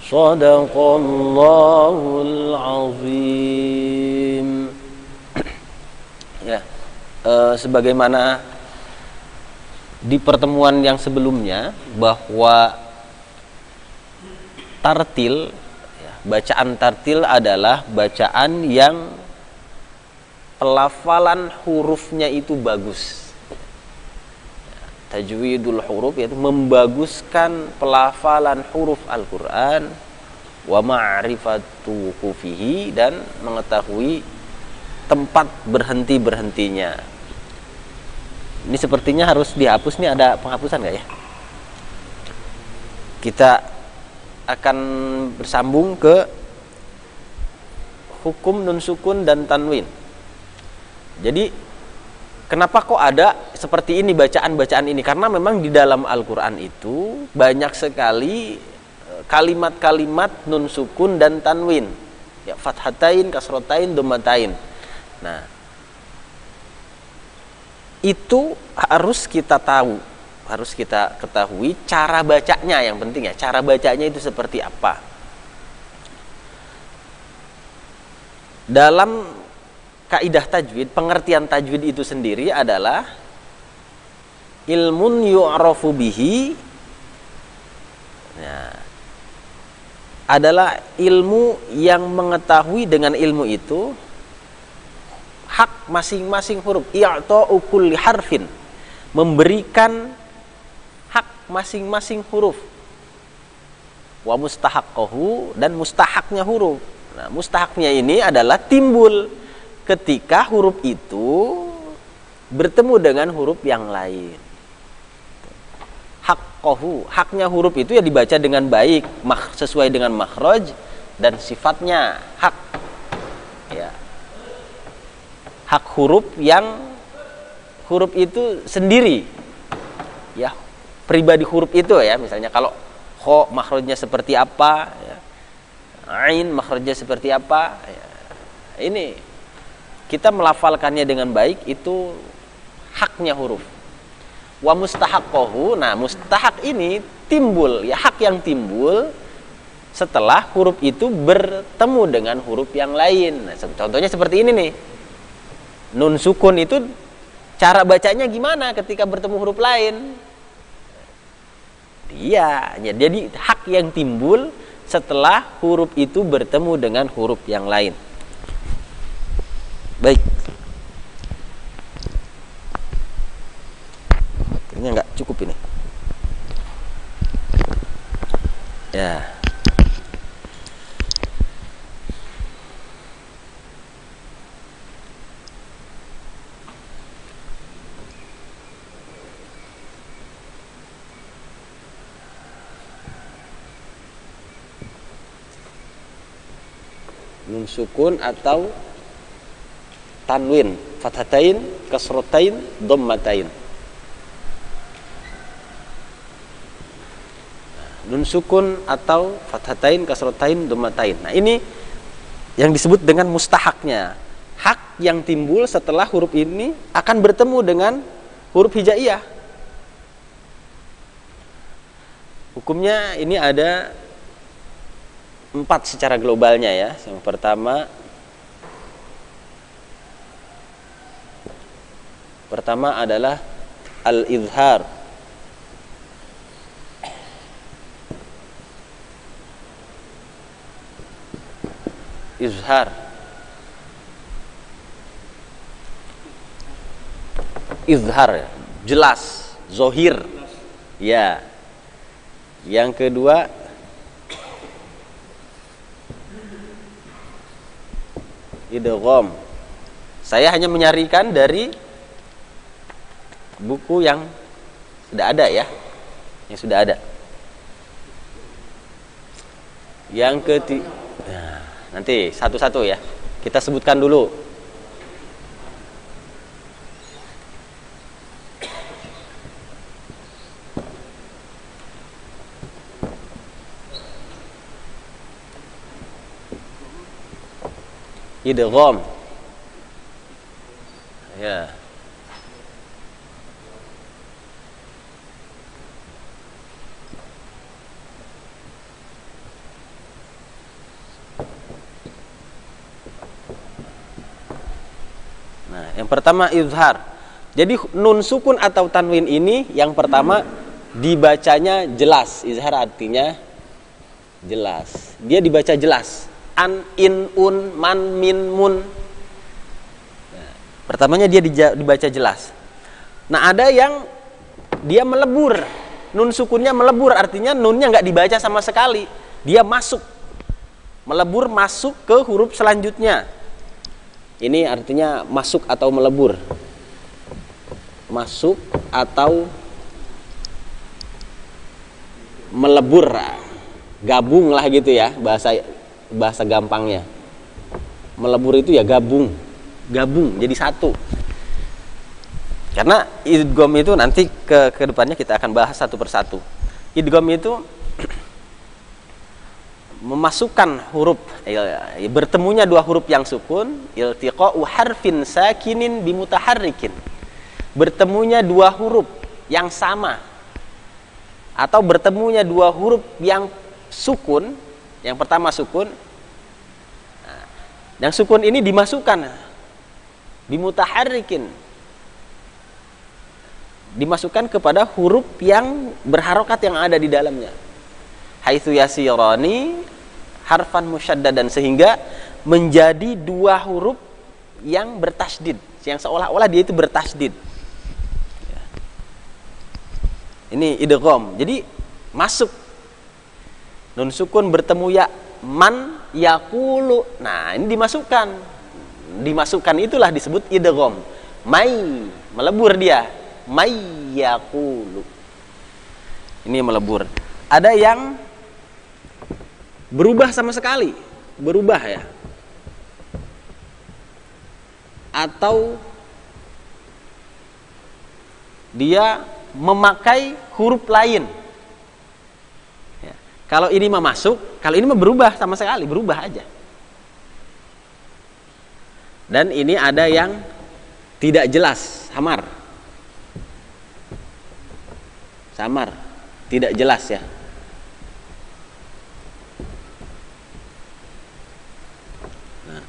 Shadaqallahul azim. Ya, sebagaimana di pertemuan yang sebelumnya bahwa tartil, ya, bacaan tartil adalah bacaan yang pelafalan hurufnya itu bagus. Tajwidul huruf yaitu membaguskan pelafalan huruf Al-Quran, wa ma'rifatu hufihi, dan mengetahui tempat berhenti-berhentinya. Ini sepertinya harus dihapus nih, ada penghapusan nggak ya? Kita akan bersambung ke hukum nun sukun dan tanwin. Jadi kenapa kok ada seperti ini bacaan-bacaan ini? Karena memang di dalam Al-Quran itu banyak sekali kalimat-kalimat nun sukun dan tanwin, ya, fathatain, kasrotain, dhammatain. Nah, itu harus kita tahu, harus kita ketahui cara bacanya. Yang penting ya, cara bacanya itu seperti apa. Dalam kaidah tajwid, pengertian tajwid itu sendiri adalah ilmun yu'rafu bihi, nah, adalah ilmu yang mengetahui dengan ilmu itu hak masing-masing huruf, i'ta'u kulli harfin, memberikan hak masing-masing huruf, wa mustahaqqahu, dan mustahaknya huruf. Nah, mustahaknya ini adalah timbul ketika huruf itu bertemu dengan huruf yang lain. Haqqahu, haknya huruf itu ya dibaca dengan baik, sesuai dengan makhraj dan sifatnya hak. Ya. Hak huruf yang huruf itu sendiri. Ya, pribadi huruf itu ya, misalnya kalau kha makhrajnya seperti apa, ya. Ain makhrajnya seperti apa, ya. Ini kita melafalkannya dengan baik, itu haknya huruf. Wa mustahaqqahu, nah mustahak ini timbul, ya, hak yang timbul setelah huruf itu bertemu dengan huruf yang lain. Nah, contohnya seperti ini nih. Nun sukun itu cara bacanya gimana ketika bertemu huruf lain? Iya, ya, jadi hak yang timbul setelah huruf itu bertemu dengan huruf yang lain. Baik. Kayaknya nggak cukup ini. Ya. Nun sukun atau tanwin, fathatain, kasrotain, dhammatain. Nun sukun atau fathatain, kasrotain, dhammatain. Nah, ini yang disebut dengan mustahaknya. Hak yang timbul setelah huruf ini akan bertemu dengan huruf hijaiyah. Hukumnya ini ada 4 secara globalnya ya. Yang pertama adalah al-izhar. Izhar. Izhar, jelas, zohir. Ya. Yang kedua idgham. Saya hanya menyarikan dari buku yang sudah ada ya. Yang sudah ada. Yang ketiga, nah, nanti satu-satu ya. Kita sebutkan dulu. Idgham. Ya. Yang pertama izhar. Jadi nun sukun atau tanwin ini yang pertama dibacanya jelas. Izhar artinya jelas. Dia dibaca jelas. An, in, un, man, min, mun. Nah, pertamanya dia dibaca jelas. Nah, ada yang dia melebur. Nun sukunnya melebur, artinya nunnya nggak dibaca sama sekali. Dia masuk. Melebur masuk ke huruf selanjutnya. Ini artinya masuk atau melebur. Masuk atau melebur, gabung lah gitu ya, bahasa gampangnya. Melebur itu ya gabung jadi satu. Karena idgham itu nanti ke depannya kita akan bahas satu persatu. Idgham itu memasukkan huruf, bertemunya dua huruf yang sukun, iltiqa'u harfin sakinin bimutaharrikin. Bertemunya dua huruf yang sama atau bertemunya dua huruf yang sukun. Yang pertama sukun, yang sukun ini dimasukkan bimutaharrikin, dimasukkan kepada huruf yang berharokat yang ada di dalamnya. Haitsu yasirani harfan musyaddadan, sehingga menjadi dua huruf yang bertasydid, yang seolah-olah dia itu bertasydid. Ini idgham. Jadi masuk nun sukun bertemu ya, man yaqulu. Nah, ini dimasukkan. Dimasukkan itulah disebut idgham. Mai, melebur dia. Mai yaqulu. Ini melebur. Ada yang berubah sama sekali. Berubah ya. Atau dia memakai huruf lain ya. Kalau ini mah masuk, kalau ini mah berubah sama sekali, berubah aja. Dan ini ada yang tidak jelas, samar, tidak jelas ya. Nah,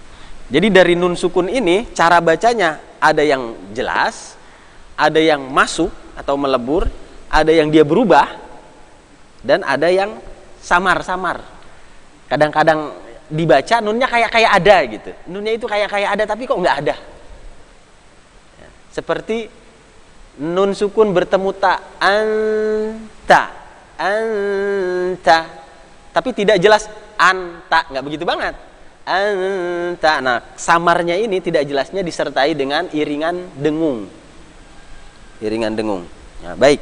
jadi dari nun sukun ini cara bacanya ada yang jelas, ada yang masuk atau melebur, ada yang dia berubah, dan ada yang samar. Kadang-kadang dibaca nunnya kayak ada gitu. Nunnya itu kayak ada tapi kok nggak ada. Ya, seperti nun sukun bertemu ta, anta, tapi tidak jelas anta, nggak begitu banget. Anta. Nah, samarnya ini tidak jelasnya disertai dengan iringan dengung. Nah, baik.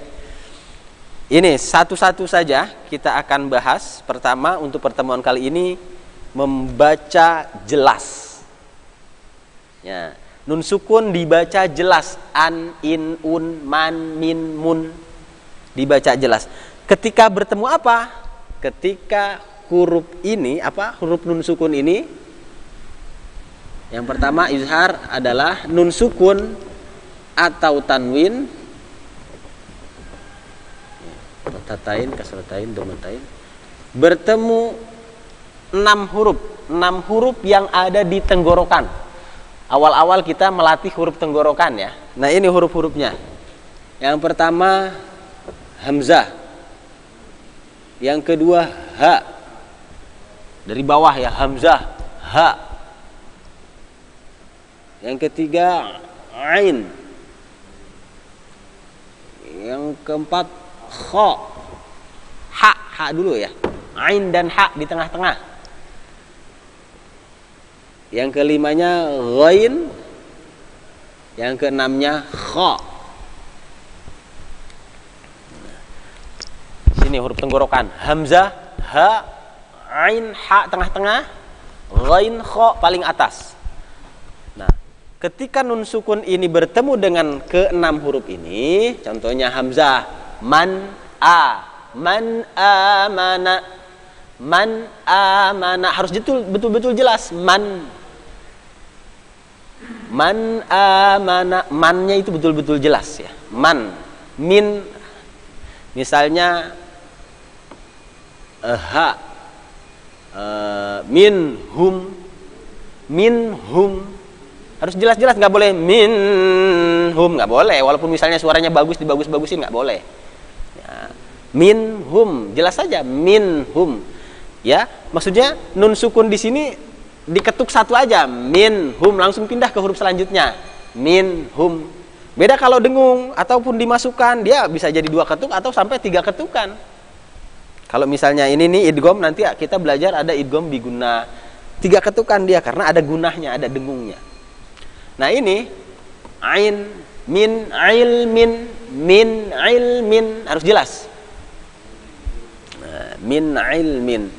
Ini satu-satu saja kita akan bahas. Pertama, untuk pertemuan kali ini membaca jelas. Ya, nun sukun dibaca jelas. An, in, un, man, min, mun. Dibaca jelas. Ketika bertemu apa? Ketika huruf ini, huruf nun sukun ini. Yang pertama izhar adalah nun sukun atau tanwin, fatatain, kasratain, domatain, bertemu 6 huruf yang ada di tenggorokan. Awal-awal kita melatih huruf tenggorokan ya. Nah, ini huruf-hurufnya. Yang pertama hamzah, yang kedua ha, dari bawah ya, hamzah, ha. Yang ketiga ain. Yang keempat kha. Ha dulu ya. Ain dan ha di tengah-tengah. Yang kelimanya ghain. Yang keenamnya kha. Sini huruf tenggorokan. Hamzah, ha, ain, ha tengah-tengah, ghain, kha paling atas. Nah, ketika nun sukun ini bertemu dengan ke-6 huruf ini, contohnya hamzah, man amana, harus betul-betul jelas, man amana, mannya itu betul-betul jelas ya. Man, min, misalnya minhum, Harus jelas-jelas, nggak boleh minhum, nggak boleh. Walaupun misalnya suaranya bagus, dibagus-bagusin, nggak boleh. Ya. Minhum, jelas saja minhum. Ya, maksudnya nun sukun di sini diketuk satu aja, minhum, langsung pindah ke huruf selanjutnya, minhum. Beda kalau dengung ataupun dimasukkan, dia bisa jadi 2 ketuk atau sampai 3 ketukan. Kalau misalnya ini nih idgham, nanti kita belajar ada idgham biguna, 3 ketukan dia karena ada gunahnya, ada dengungnya. Nah ini ain, min ilmin harus jelas. Nah, min ilmin.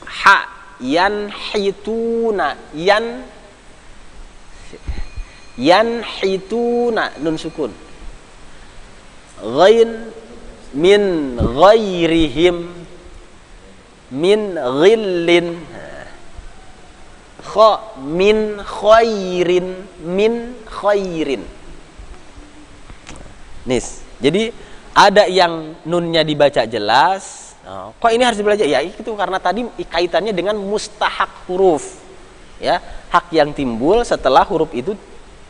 Ha yanhituna, yanhituna nun sukun. Ghain min ghairihim, min ghillin. Kha min khairin, min khairin. Nis. Jadi ada yang nunnya dibaca jelas. Oh, kok ini harus belajar? Ya itu karena tadi kaitannya dengan mustahak huruf. Ya, hak yang timbul setelah huruf itu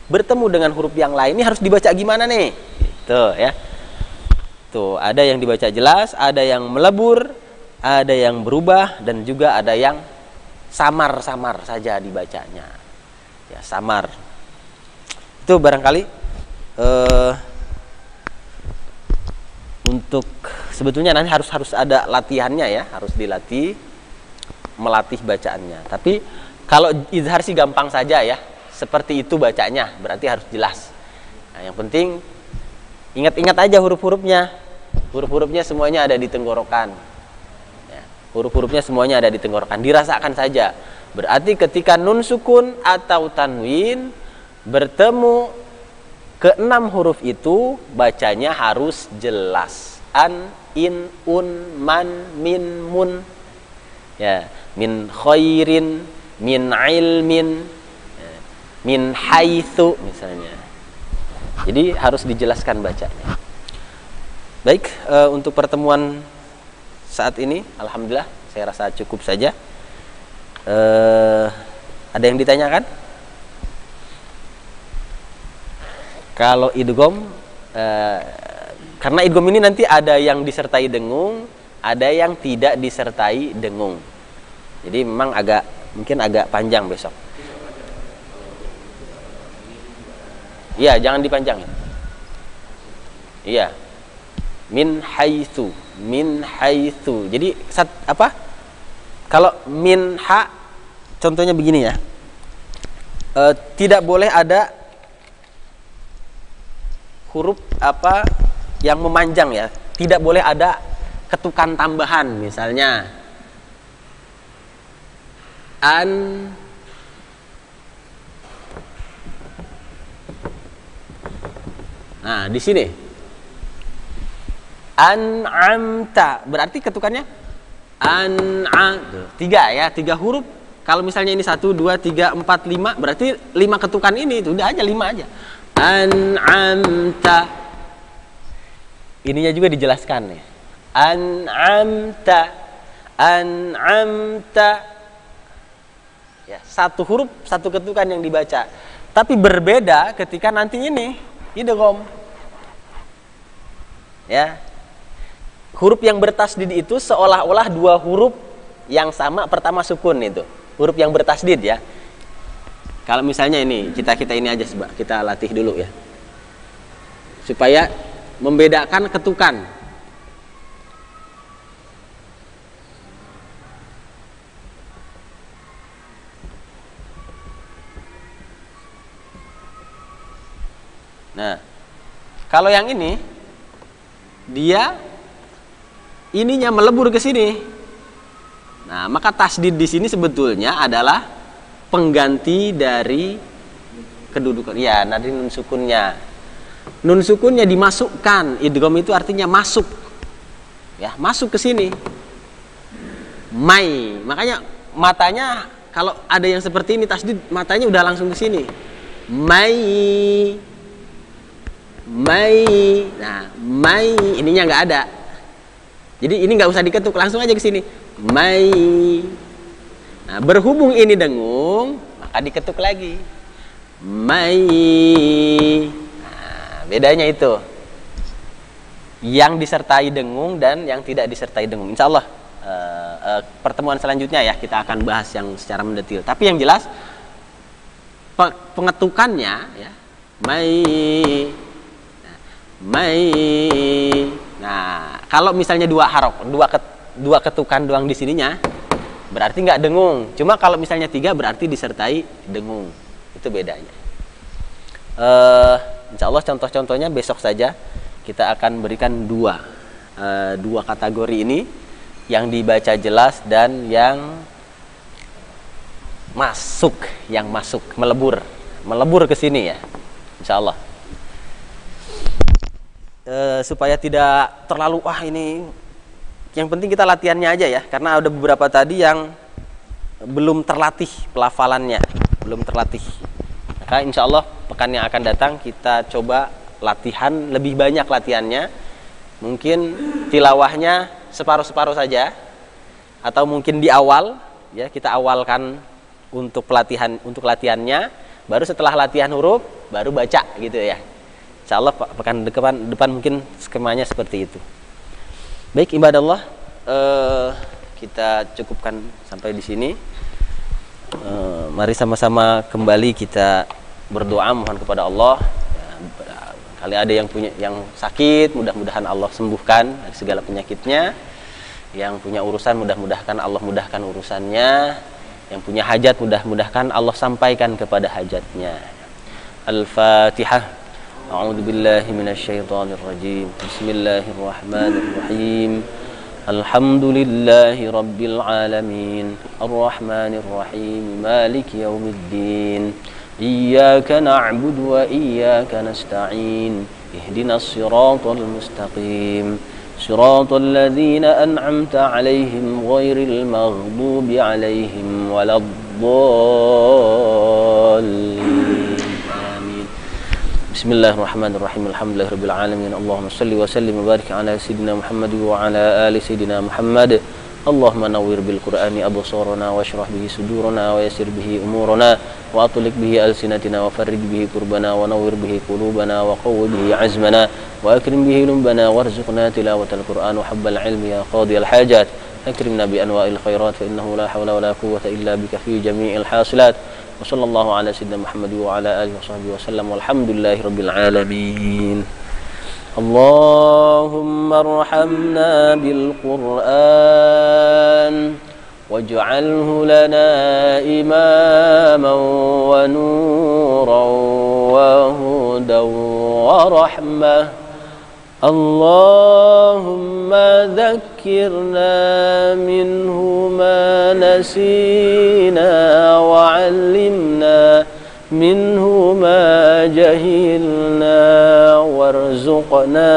bertemu dengan huruf yang lain. Ini harus dibaca gimana nih? Tuh ya. Tuh, ada yang dibaca jelas, ada yang melebur, ada yang berubah, dan juga ada yang samar-samar saja dibacanya. Ya, samar. Itu barangkali untuk sebetulnya nanti harus ada latihannya ya, harus dilatih, melatih bacaannya. Tapi kalau izhar sih gampang saja ya, seperti itu bacanya, berarti harus jelas. Nah, yang penting ingat-ingat aja huruf-hurufnya. Huruf-hurufnya semuanya ada di tenggorokan. Ya, huruf-hurufnya semuanya ada di tenggorokan, dirasakan saja. Berarti ketika nun sukun atau tanwin bertemu ke-6 huruf itu, bacanya harus jelas. An, in, un, man, min, mun. Ya, min khairin, min ilmin, ya, min haitsu misalnya. Jadi harus dijelaskan bacanya. Baik, untuk pertemuan saat ini alhamdulillah saya rasa cukup saja. Ada yang ditanyakan? Kalau idgham, karena idgham ini nanti ada yang disertai dengung, ada yang tidak disertai dengung. Jadi memang mungkin agak panjang besok. Iya, jangan dipanjangin. Iya. Min haitsu, min haitsu. Jadi apa? Kalau min ha, contohnya begini ya. Tidak boleh ada huruf apa yang memanjang ya. Tidak boleh ada ketukan tambahan, misalnya an, nah di sini an'amta, berarti ketukannya an'am, 3 huruf. Kalau misalnya ini 1, 2, 3, 4, 5, berarti 5 ketukan ini, itu udah aja 5 aja. An'amta, ininya juga dijelaskan ya. An'amta, an'amta. Ya, 1 huruf, 1 ketukan yang dibaca. Tapi berbeda ketika nanti ini idgham. Ya. Huruf yang bertasdid itu seolah-olah 2 huruf yang sama, pertama sukun itu. Huruf yang bertasdid ya. Kalau misalnya ini, kita ini aja kita latih dulu ya. Supaya membedakan ketukan. Nah, kalau yang ini dia ininya melebur ke sini. Nah, maka tasdid di sini sebetulnya adalah pengganti dari kedudukan. Ya, nanti nun sukunnya. Nun sukunnya dimasukkan. Idgham itu artinya masuk. Ya, masuk ke sini. Mai. Makanya matanya kalau ada yang seperti ini tasdid, matanya udah langsung ke sini. Mai. Mai. Nah, mai ininya nggak ada. Jadi ini nggak usah diketuk, langsung aja ke sini. Mai. Nah, berhubung ini dengung, maka diketuk lagi. mai. Nah, bedanya itu. Yang disertai dengung dan yang tidak disertai dengung. Insya Allah pertemuan selanjutnya ya kita akan bahas yang secara mendetil. Tapi yang jelas pengetukannya ya, mai. Mai. Nah, kalau misalnya dua ketukan doang di sininya, berarti nggak dengung. Cuma kalau misalnya 3 berarti disertai dengung. Itu bedanya. Insya Allah contoh-contohnya besok saja kita akan berikan dua kategori ini, yang dibaca jelas dan yang masuk melebur ke sini ya, insya Allah. Supaya tidak terlalu ini, yang penting kita latihannya aja ya, karena ada beberapa tadi yang belum terlatih pelafalannya, belum terlatih. Maka insya Allah pekan yang akan datang kita coba latihan lebih banyak latihannya. Mungkin tilawahnya separuh-separuh saja, atau mungkin di awal ya kita awalkan untuk latihannya, baru setelah latihan huruf baru baca gitu ya. Insya Allah pekan depan mungkin skemanya seperti itu. Baik ibadallah, kita cukupkan sampai di sini. Mari sama-sama kembali kita berdoa mohon kepada Allah. Kali ada yang sakit, mudah-mudahan Allah sembuhkan dari segala penyakitnya. Yang punya urusan, mudah-mudahan Allah mudahkan urusannya. Yang punya hajat, mudah-mudahan Allah sampaikan kepada hajatnya. Al-Fatihah. A'udzu billahi minasyaitonir rajim. Bismillahirrahmanirrahim. Alhamdulillahi rabbil alamin. Arrahmanir rahim. Maliki yaumiddin. Iyyaka na'budu wa iyyaka nasta'in. Ihdinas siratal mustaqim. Siratal ladzina an'amta 'alaihim ghairil maghdubi 'alaihim waladdallin. Amin. Bismillahirrahmanirrahim. Alhamdulillahirabbil alamin. Allahumma shalli wa sallim wa barik ala sayidina Muhammad wa ala ali sayidina Muhammad. Allahumma nawwir bil Qur'ani absarana washrah bihi sudurana wa yassir bihi umurana wa atlik bihi alsinatina wa farrij bihi kurbana wa nawwir bihi qulubana wa qawwi bihi azmana wa akrim bihi lumbana warzuqna tilawatal Qur'an wa habbal ilmi ya qadiyal hajat. Akrimna bi anwa'il khairat fa innahu la hawla wa la quwwata illa bika fi jami'il hasilat. Wa sallallahu ala sayyidina Muhammad wa ala alihi wa sahbihi wa sallam walhamdulillahi rabbil alamin. اللهم ارحمنا بالقرآن واجعله لنا إماما ونورا وهدى ورحمة. اللهم ذكرنا منه ما نسينا وعلمنا منه ما جهلنا وارزقنا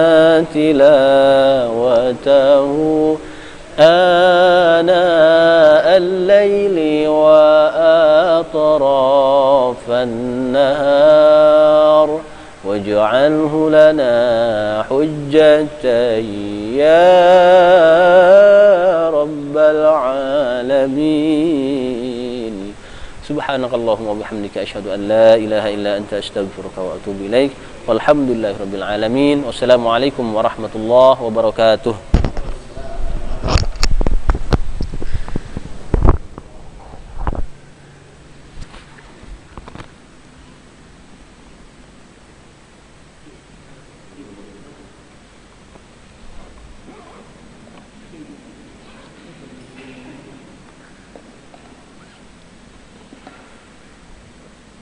تلاوته آناء الليل وأطراف النهار واجعله لنا حجة يا رب العالمين. Subhanakallahumma wa bihamdika asyhadu an la ilaha illa anta astaghfiruka wa atubu ilaik. Walhamdulillahirabbil alamin. Wassalamualaikum warahmatullahi wabarakatuh.